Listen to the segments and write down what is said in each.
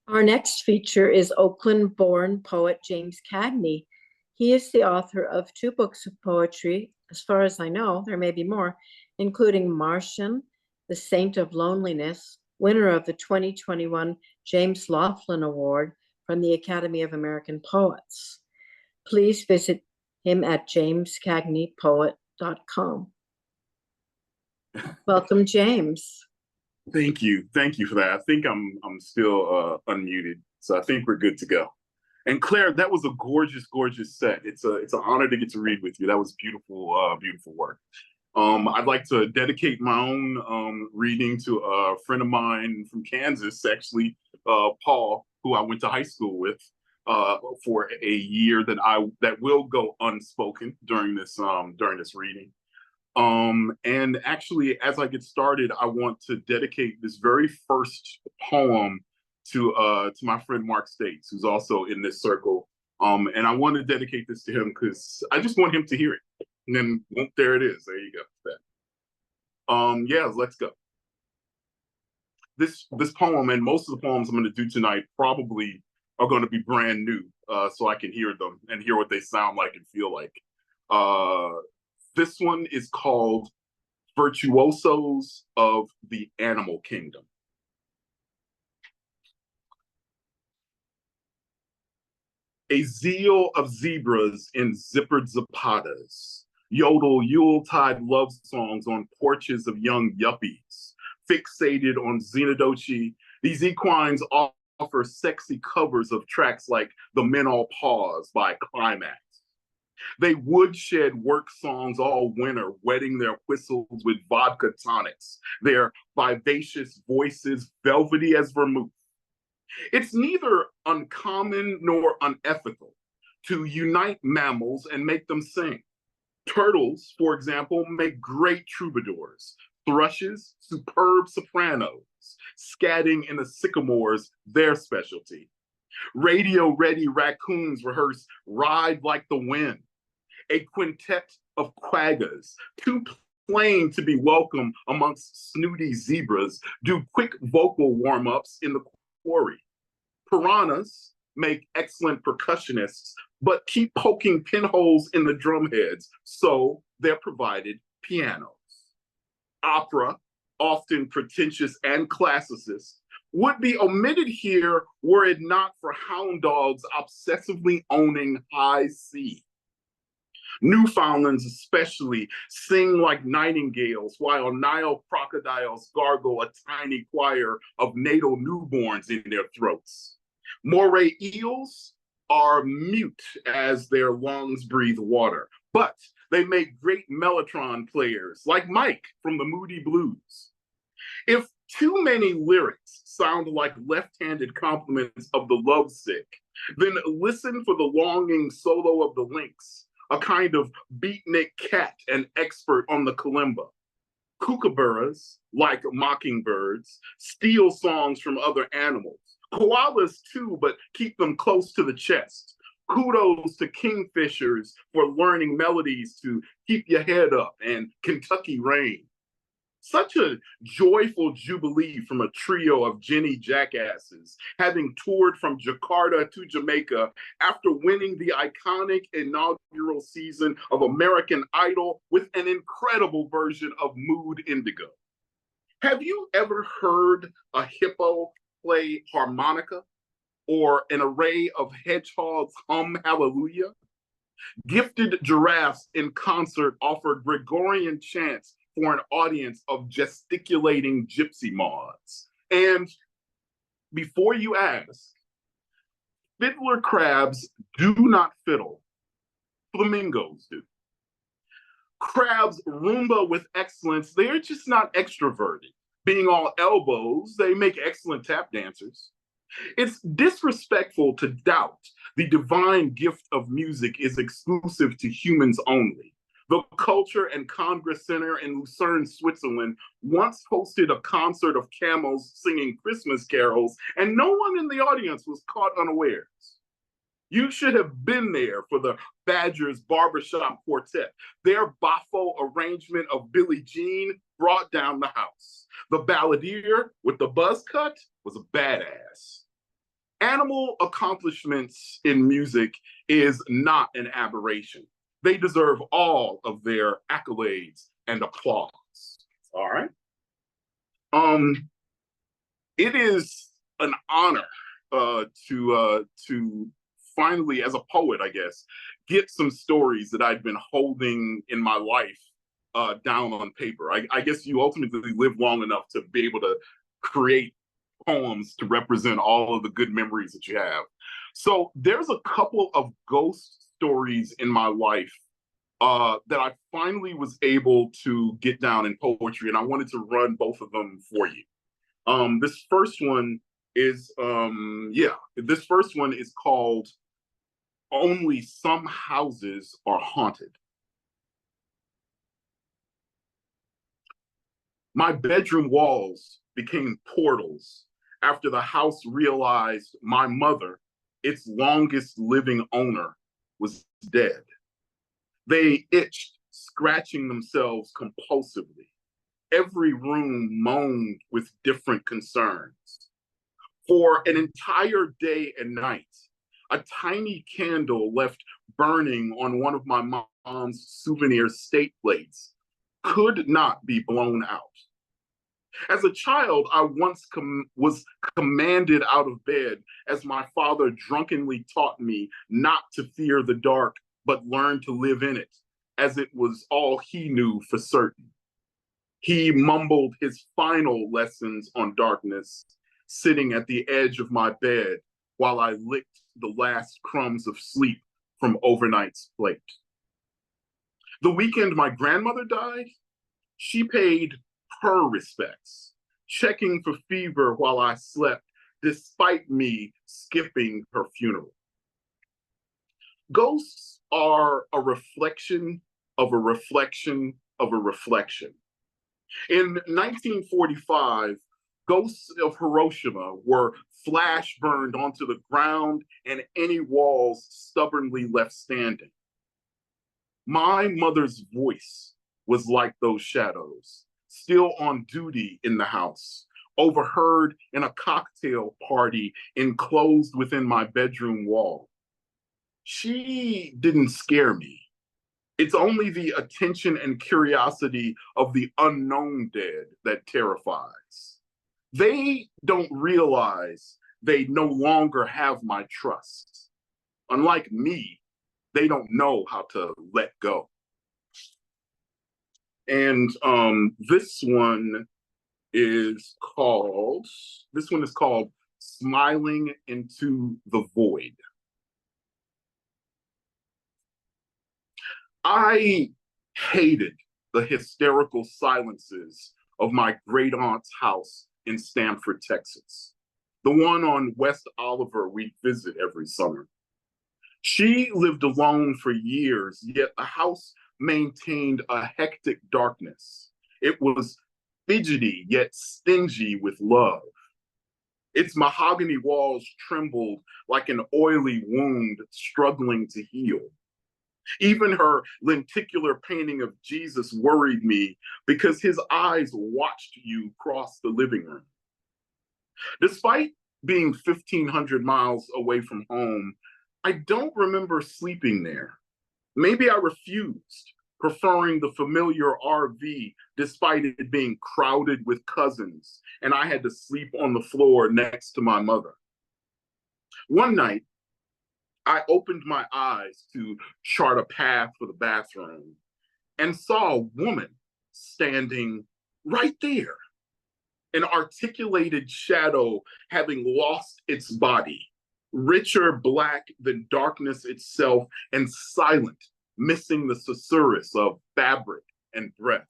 Our next feature is Oakland-born poet James Cagney. He is the author of two books of poetry, as far as I know, there may be more, including Martian, The Saint of Loneliness, winner of the 2021 James Laughlin Award from the Academy of American Poets. Please visit him at jamescagneypoet.com. Welcome, James. Thank you. Thank you for that. I think I'm still unmuted, so I think we're good to go. And Claire, that was a gorgeous, gorgeous set. It's an honor to get to read with you. That was beautiful, beautiful work. I'd like to dedicate my own reading to a friend of mine from Kansas, actually, Paul, who I went to high school with for a year that will go unspoken during this reading. And actually, as I get started, I want to dedicate this very first poem to my friend Mark States, who's also in this circle. And I want to dedicate this to him because I just want him to hear it. And then, there it is. There you go. Yeah, let's go. This poem and most of the poems I'm going to do tonight probably are going to be brand new, so I can hear them and hear what they sound like and feel like. This one is called Virtuosos of the Animal Kingdom. A zeal of zebras in zippered zapatas, yodel Yuletide love songs on porches of young yuppies. Fixated on xenodochi, these equines offer sexy covers of tracks like The Men All Pause by Climax. They woodshed work songs all winter, wetting their whistles with vodka tonics, their vivacious voices velvety as vermouth. It's neither uncommon nor unethical to unite mammals and make them sing. Turtles, for example, make great troubadours. Thrushes, superb sopranos. Scatting in the sycamores, their specialty. Radio-ready raccoons rehearse Ride Like the Wind. A quintet of quaggas, too plain to be welcome amongst snooty zebras, do quick vocal warm-ups in the quarry. Piranhas make excellent percussionists, but keep poking pinholes in the drumheads, so they're provided pianos. Opera, often pretentious and classicist, would be omitted here were it not for hound dogs obsessively owning high C. Newfoundlands especially sing like nightingales, while Nile crocodiles gargle a tiny choir of natal newborns in their throats. Moray eels are mute as their lungs breathe water, but they make great mellotron players, like Mike from the Moody Blues. If too many lyrics sound like left-handed compliments of the lovesick, then listen for the longing solo of the lynx, a kind of beatnik cat and expert on the kalimba. Kookaburras, like mockingbirds, steal songs from other animals. Koalas too, but keep them close to the chest. Kudos to kingfishers for learning melodies to keep your head up and Kentucky Rain. Such a joyful jubilee from a trio of Jenny jackasses, having toured from Jakarta to Jamaica after winning the iconic inaugural season of American Idol with an incredible version of Mood Indigo. Have you ever heard a hippo play harmonica or an array of hedgehogs hum hallelujah? Gifted giraffes in concert offer Gregorian chants for an audience of gesticulating gypsy moths. And before you ask, fiddler crabs do not fiddle. Flamingos do. Crabs rumba with excellence. They're just not extroverted. Being all elbows, they make excellent tap dancers. It's disrespectful to doubt the divine gift of music is exclusive to humans only. The Culture and Congress Center in Lucerne, Switzerland, once hosted a concert of camels singing Christmas carols, and no one in the audience was caught unawares. You should have been there for the Badgers Barbershop Quartet. Their Boffo arrangement of Billie Jean brought down the house. The balladeer with the buzz cut was a badass. Animal accomplishments in music is not an aberration. They deserve all of their accolades and applause. All right. It is an honor to finally, as a poet, I guess, get some stories that I've been holding in my life down on paper. I guess you ultimately live long enough to be able to create poems to represent all of the good memories that you have. So there's a couple of ghost stories in my life that I finally was able to get down in poetry, and I wanted to run both of them for you. This first one is called "Only Some Houses Are Haunted." My bedroom walls became portals after the house realized my mother, its longest living owner, was dead. They itched, scratching themselves compulsively. Every room moaned with different concerns. For an entire day and night, a tiny candle left burning on one of my mom's souvenir state plates could not be blown out. As a child, I once was commanded out of bed as my father drunkenly taught me not to fear the dark, but learn to live in it, as it was all he knew for certain. He mumbled his final lessons on darkness, sitting at the edge of my bed while I licked the last crumbs of sleep from overnight's plate. The weekend my grandmother died, she paid her respects, checking for fever while I slept, despite me skipping her funeral. Ghosts are a reflection of a reflection of a reflection. In 1945, ghosts of Hiroshima were flash burned onto the ground and any walls stubbornly left standing. My mother's voice was like those shadows, still on duty in the house, overheard in a cocktail party enclosed within my bedroom wall. She didn't scare me. It's only the attention and curiosity of the unknown dead that terrifies. They don't realize they no longer have my trust. Unlike me, they don't know how to let go. And this one is called Smiling into the Void. I hated the hysterical silences of my great aunt's house in Stamford, Texas, the one on West Oliver we visit every summer. She lived alone for years, yet the house maintained a hectic darkness. It was fidgety yet stingy with love. Its mahogany walls trembled like an oily wound struggling to heal. Even her lenticular painting of Jesus worried me because his eyes watched you cross the living room. Despite being 1,500 miles away from home, I don't remember sleeping there. Maybe I refused, preferring the familiar RV despite it being crowded with cousins, and I had to sleep on the floor next to my mother. One night, I opened my eyes to chart a path for the bathroom and saw a woman standing right there, an articulated shadow having lost its body, richer black than darkness itself and silent, missing the susurrus of fabric and breath.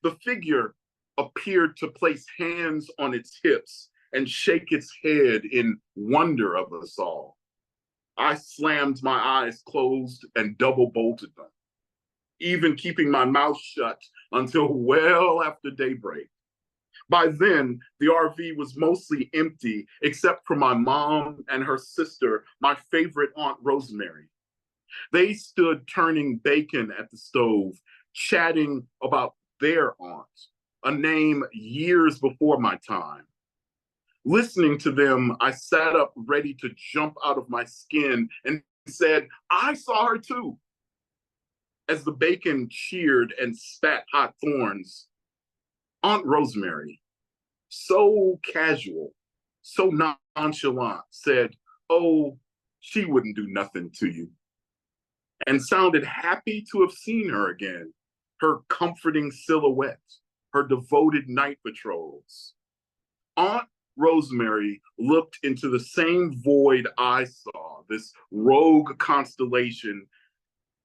The figure appeared to place hands on its hips and shake its head in wonder of us all. I slammed my eyes closed and double bolted them, even keeping my mouth shut until well after daybreak. By then, the RV was mostly empty, except for my mom and her sister, my favorite Aunt Rosemary. They stood turning bacon at the stove, chatting about their aunt, a name years before my time. Listening to them, I sat up ready to jump out of my skin and said, I saw her too. As the bacon cheered and spat hot thorns, Aunt Rosemary, so casual, so nonchalant, said, oh, she wouldn't do nothing to you, and sounded happy to have seen her again, her comforting silhouette, her devoted night patrols. Aunt Rosemary looked into the same void I saw, this rogue constellation,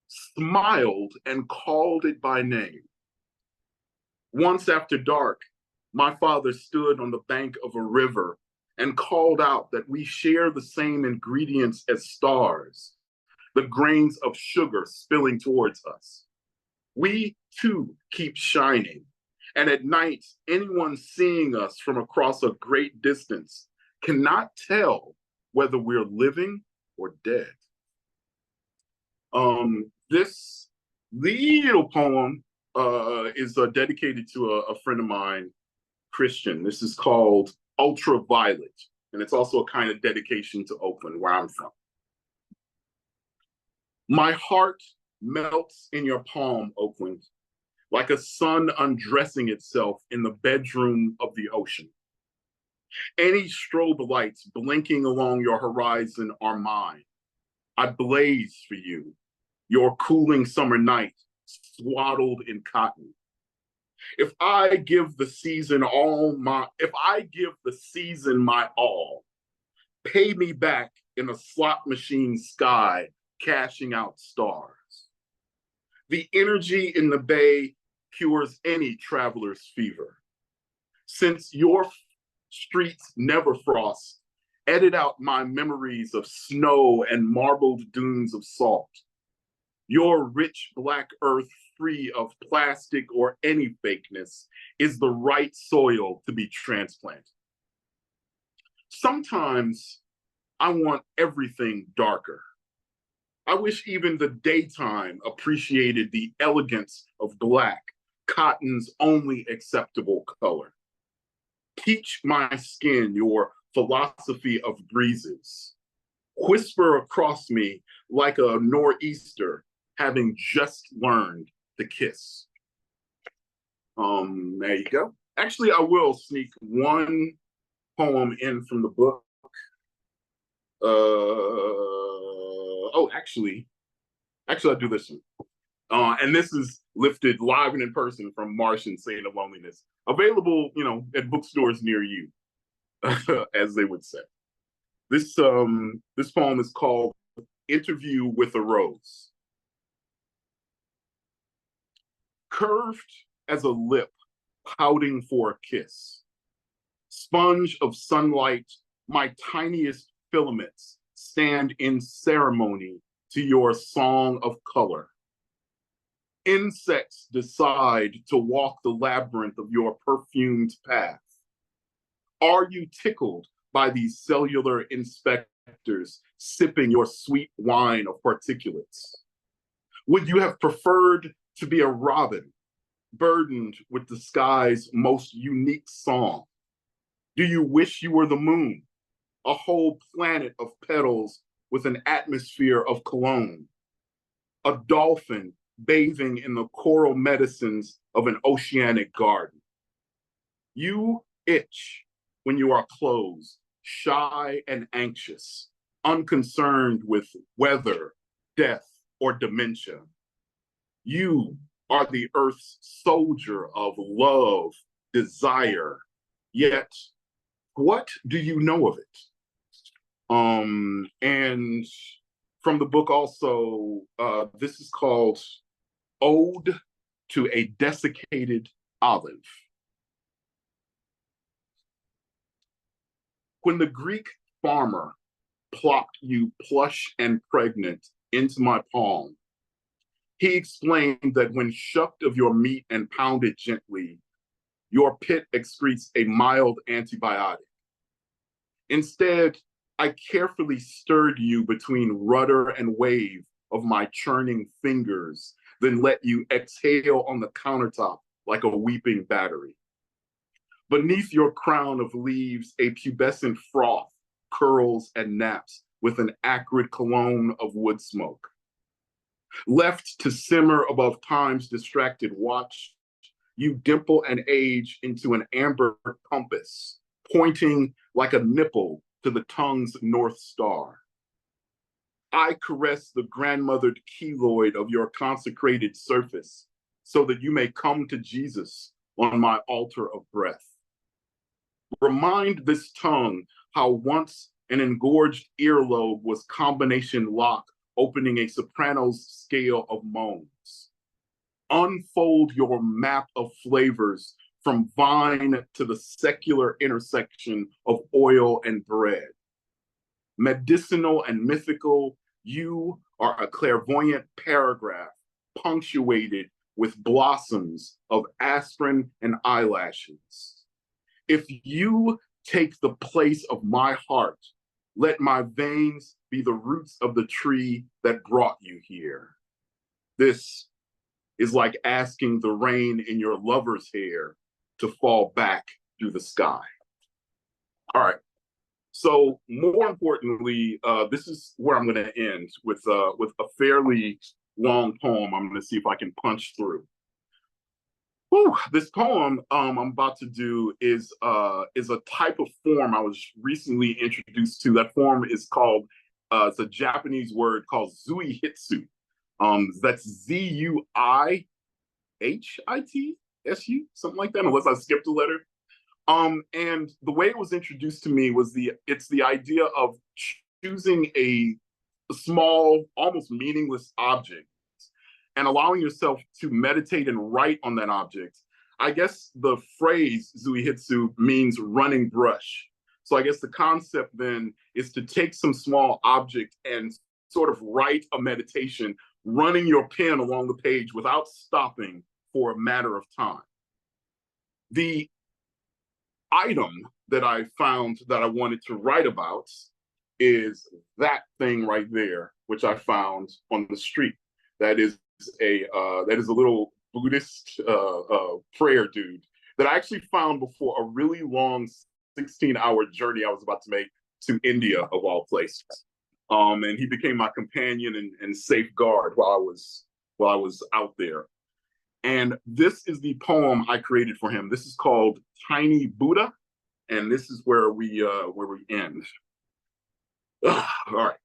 smiled and called it by name. Once after dark, my father stood on the bank of a river and called out that we share the same ingredients as stars, the grains of sugar spilling towards us. We too keep shining, and at night, anyone seeing us from across a great distance cannot tell whether we're living or dead. This little poem is dedicated to a friend of mine, Christian. This is called Ultraviolet, and it's also a kind of dedication to Oakland, where I'm from. My heart melts in your palm, Oakland, like a sun undressing itself in the bedroom of the ocean. Any strobe lights blinking along your horizon are mine. I blaze for you, your cooling summer night, swaddled in cotton. If I give the season my all, pay me back in a slot machine sky, cashing out stars. The energy in the bay cures any traveler's fever. Since your streets never frost, edit out my memories of snow and marbled dunes of salt. Your rich Black earth, free of plastic or any fakeness, is the right soil to be transplanted. Sometimes I want everything darker. I wish even the daytime appreciated the elegance of black, cotton's only acceptable color. Teach my skin your philosophy of breezes. Whisper across me like a nor'easter, having just learned to kiss. There you go. Actually, I will sneak one poem in from the book. Actually, I'll do this one. And this is lifted live and in person from Martian, Saying of Loneliness. Available, at bookstores near you, as they would say. This poem is called Interview with a Rose. Curved as a lip, pouting for a kiss. Sponge of sunlight, my tiniest filaments stand in ceremony to your song of color. Insects decide to walk the labyrinth of your perfumed path. Are you tickled by these cellular inspectors sipping your sweet wine of particulates? Would you have preferred to be a robin, burdened with the sky's most unique song? Do you wish you were the moon, a whole planet of petals with an atmosphere of cologne? A dolphin bathing in the coral medicines of an oceanic garden. You itch when you are closed, shy and anxious, unconcerned with weather, death, or dementia. You are the earth's soldier of love, desire, yet what do you know of it? And from the book also, this is called Ode to a Desiccated Olive. When the Greek farmer plopped you plush and pregnant into my palm, he explained that when shucked of your meat and pounded gently, your pit excretes a mild antibiotic. Instead, I carefully stirred you between rudder and wave of my churning fingers, then let you exhale on the countertop like a weeping battery. Beneath your crown of leaves, a pubescent froth curls and naps with an acrid cologne of wood smoke. Left to simmer above time's distracted watch, you dimple and age into an amber compass, pointing like a nipple to the tongue's North Star. I caress the grandmothered keloid of your consecrated surface so that you may come to Jesus on my altar of breath. Remind this tongue how once an engorged earlobe was combination lock opening a soprano's scale of moans. Unfold your map of flavors from vine to the secular intersection of oil and bread. Medicinal and mythical, you are a clairvoyant paragraph punctuated with blossoms of aspirin and eyelashes. If you take the place of my heart, let my veins be the roots of the tree that brought you here. This is like asking the rain in your lover's hair to fall back through the sky. All right. So more importantly, this is where I'm going to end with a fairly long poem. I'm going to see if I can punch through. Whew, this poem I'm about to do is a type of form I was recently introduced to. That form is called, it's a Japanese word called zuihitsu. That's Z-U-I-H-I-T-S-U, something like that, unless I skipped a letter. And the way it was introduced to me was it's the idea of choosing a small, almost meaningless object and allowing yourself to meditate and write on that object. I guess the phrase zuihitsu means running brush. So I guess the concept then is to take some small object and sort of write a meditation, running your pen along the page without stopping for a matter of time. The item that I found that I wanted to write about is that thing right there, which I found on the street. That is a little Buddhist prayer dude that I actually found before a really long 16-hour journey I was about to make to India, of all places. And he became my companion and safeguard while I was out there. And this is the poem I created for him. This is called Tiny Buddha, and this is where we end. All right.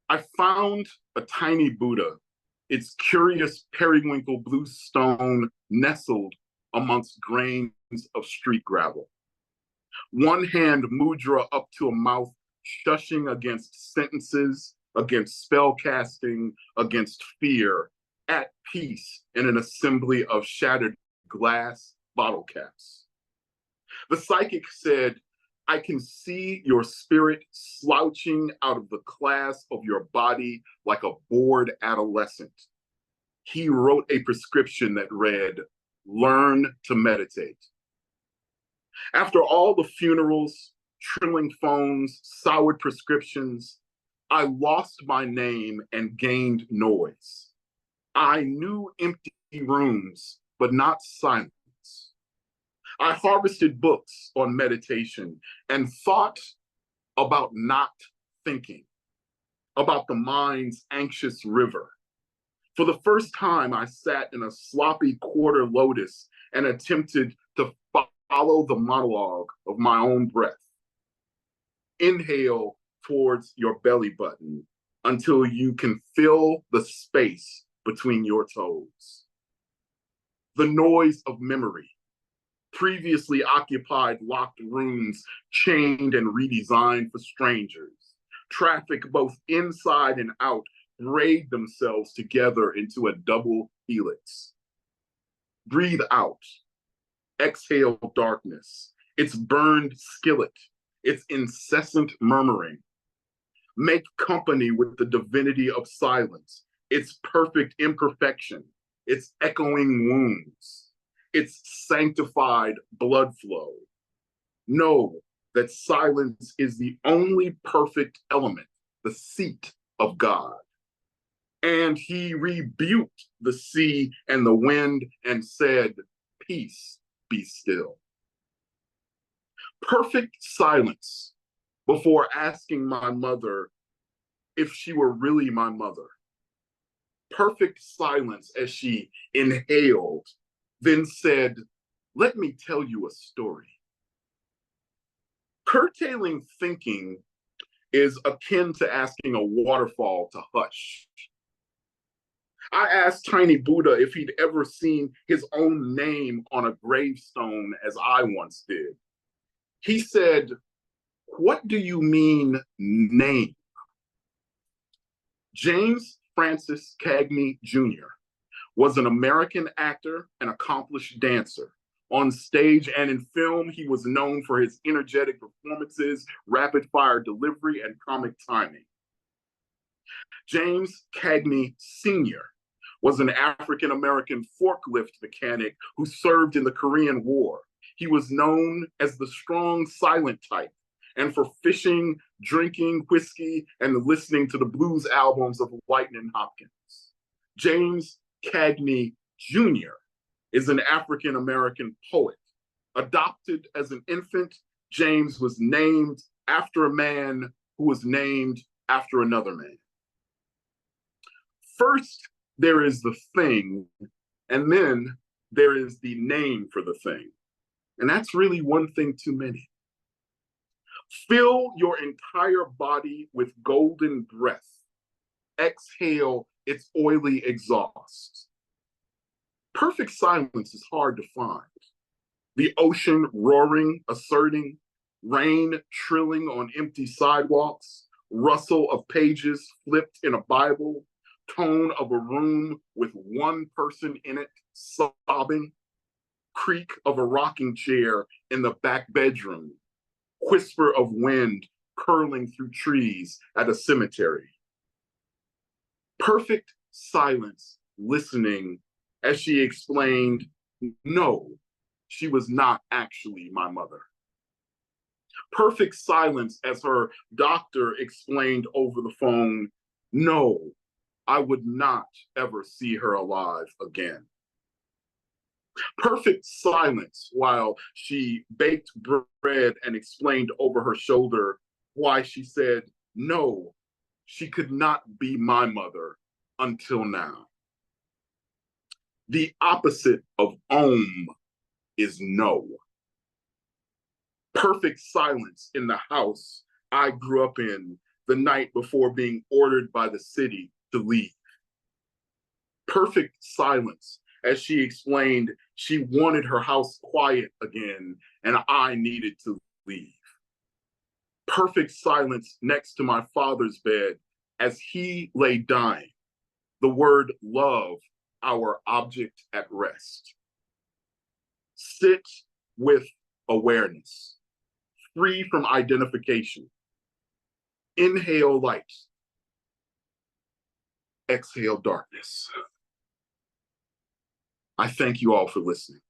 I found a tiny Buddha, its curious periwinkle blue stone nestled amongst grains of street gravel. One hand mudra up to a mouth, shushing against sentences, against spell casting, against fear, at peace in an assembly of shattered glass bottle caps. The psychic said, I can see your spirit slouching out of the class of your body like a bored adolescent. He wrote a prescription that read, learn to meditate. After all the funerals, trilling phones, soured prescriptions, I lost my name and gained noise. I knew empty rooms, but not silence. I harvested books on meditation and thought about not thinking, about the mind's anxious river. For the first time, I sat in a sloppy quarter lotus and attempted to follow the monologue of my own breath. Inhale towards your belly button until you can feel the space between your toes. The noise of memory, previously occupied locked rooms, chained and redesigned for strangers. Traffic both inside and out braid themselves together into a double helix. Breathe out. Exhale darkness, its burned skillet, its incessant murmuring. Make company with the divinity of silence, its perfect imperfection, its echoing wounds, its sanctified blood flow. Know that silence is the only perfect element, the seat of God. And he rebuked the sea and the wind and said, "Peace, be still." Perfect silence before asking my mother if she were really my mother. Perfect silence as she inhaled, then said, "Let me tell you a story." Curtailing thinking is akin to asking a waterfall to hush. I asked Tiny Buddha if he'd ever seen his own name on a gravestone, as I once did. He said, "What do you mean, name?" James Francis Cagney Jr. was an American actor and accomplished dancer. On stage and in film, he was known for his energetic performances, rapid-fire delivery, and comic timing. James Cagney Sr. was an African-American forklift mechanic who served in the Korean War. He was known as the strong, silent type, and for fishing, drinking whiskey, and listening to the blues albums of Lightning Hopkins. James Cagney Jr. is an African-American poet. Adopted as an infant, James was named after a man who was named after another man. First, there is the thing, and then there is the name for the thing. And that's really one thing too many. Fill your entire body with golden breath. Exhale its oily exhaust. Perfect silence is hard to find. The ocean roaring, asserting, rain trilling on empty sidewalks, rustle of pages flipped in a Bible, tone of a room with one person in it sobbing, creak of a rocking chair in the back bedroom, whisper of wind curling through trees at a cemetery. Perfect silence, listening as she explained, no, she was not actually my mother. Perfect silence as her doctor explained over the phone, no, I would not ever see her alive again. Perfect silence while she baked bread and explained over her shoulder why she said, no, she could not be my mother until now. The opposite of is no. Perfect silence in the house I grew up in the night before being ordered by the city to leave. Perfect silence as she explained she wanted her house quiet again and I needed to leave. Perfect silence next to my father's bed as he lay dying. The word love, our object at rest. Sit with awareness, free from identification. Inhale light. Exhale darkness. I thank you all for listening.